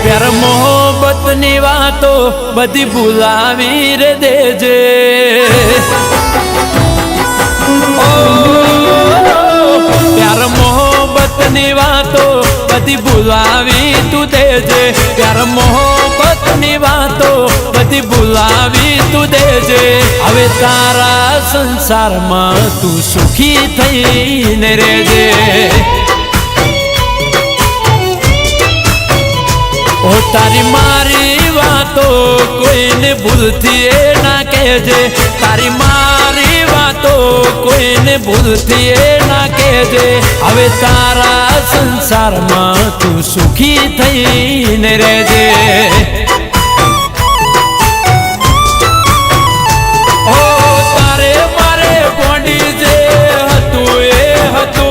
प्यार मोहब्बत नी वातो बधी भुलावी रे देजे। ओ प्यार मोहब्बत नी वातो बधी भुलावी तू देजे। प्यार मोहब्बत नी वातो बधी भुलावी तू देजे। हवे तारा संसार में तू सुखी थईने रहेजे। ओ तारी मारी वातो कोई ने भूलती ना कहजे। तारी मारी वातो कोई ने भूलती ना कहजे। हवे तारा संसार में तू सुखी थईने रहेजे। ओ तारे मारे गोंडी जे हतु ए हतु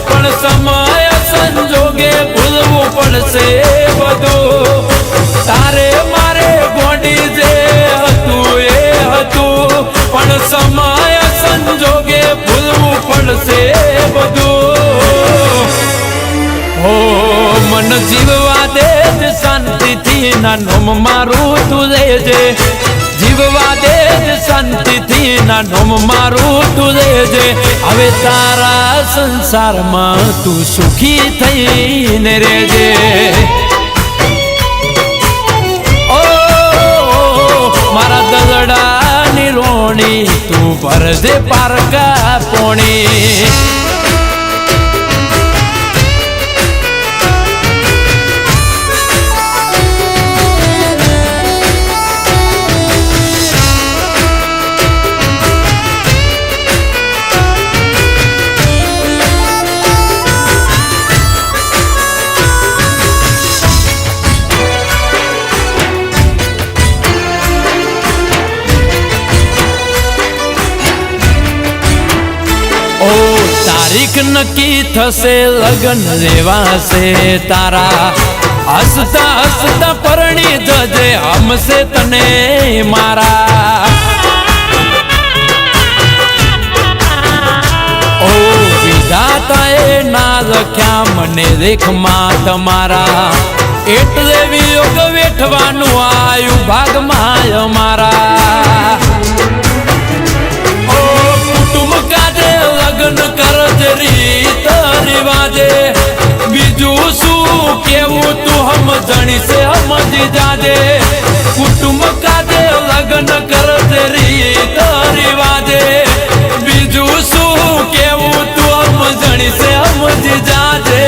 पण समय संजोगे भूलवू पड़से बधु। तारे मारे गोंडी जे हतु ए हतु पण समय संजोगे भूलवू पड़से बधु। हो मन जीववा दे शांति थी ना नोम मारू तू लेजे। जीववा दे शांति थी ना नोम मारू तू लेजे। हवे तारा संसार में तू सुखी थईने रहेजे। मारा दलड़ा नी रोणी तू भर दे पारका पोणी। ओ तारीख नक्की थसे लगन लेवासे तारा। हसता हसता परणी जजे हमसे तने मारा। ओ विधाताए ना लख्या मने लेख मां तमारा। एटले वियोग वेठवानुं आयु भाग माय मारा। ओ कुटुंब काजे लगन करजे रीत रिवाजे। बीजू शू केवू तू हम जणी से समझी जाजे। कुटुंब काजे लगन करजे रीत रिवाजे। बीजू शू केवू तू हम जणी से समझी जाजे।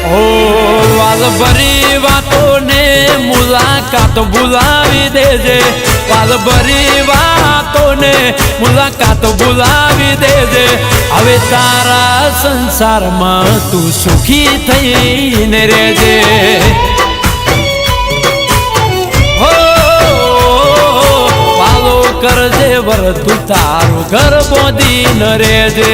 ओ वाल भरी वातों ने मुलाकात बुलावी देजे। वाल भरी वातों ने मुलाकात बुलावी देजे। हवे तारा संसार में तू सुखी थईने रहेजे। हो वालो करजे वर तू तारू घर बोधी न रहेजे।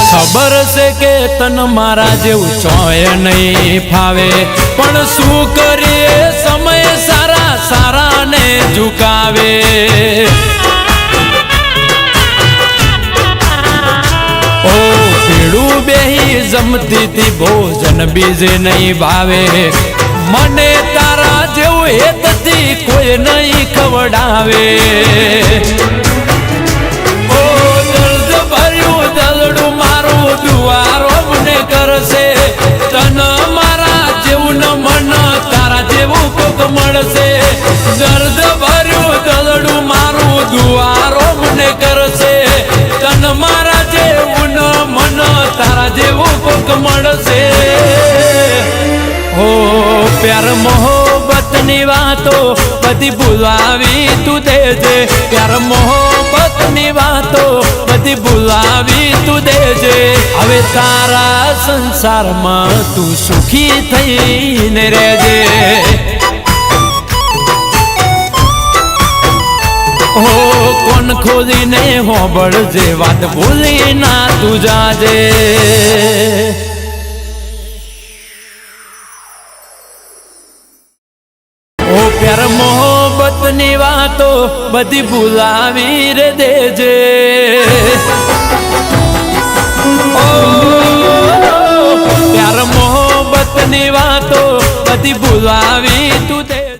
खबर से के तन मारा जेवू चोय नहीं फावे। पण शू करीए समय सारा सारा માને ઝુકાવે ઓ ભેડું બેહી જમતી તી ભોજન બીજે નહીં ભાવે મને તારા જેવું હેતથી કોઈ નહીં ખવડાવે ઓ દર્દ ભર્યું દલડું મારું દુવારો મને કરશે તન મારા જેવું ન મન તારા જેવું કોક મળશે દર્દ ભર્યું દલડું મારું દુવારો મને કરશે તન મારા જેવું ન મન તારા જેવું કોક મળશે હો પ્યાર મોહબ્બત ની વાતો બધી ભૂલાવી તું દેજે પ્યાર મોહબ્બત ની વાતો બધી ભૂલાવી તું દેજે હવે તારા સંસારમાં તું સુખી થઈને રહેજે હો કોણ ખોલીને હોબળજે વાત ભૂલી ના તું જાજે ઓ પ્યાર મોહબ્બત ની વાતો બધી ભૂલાવી રે દેજે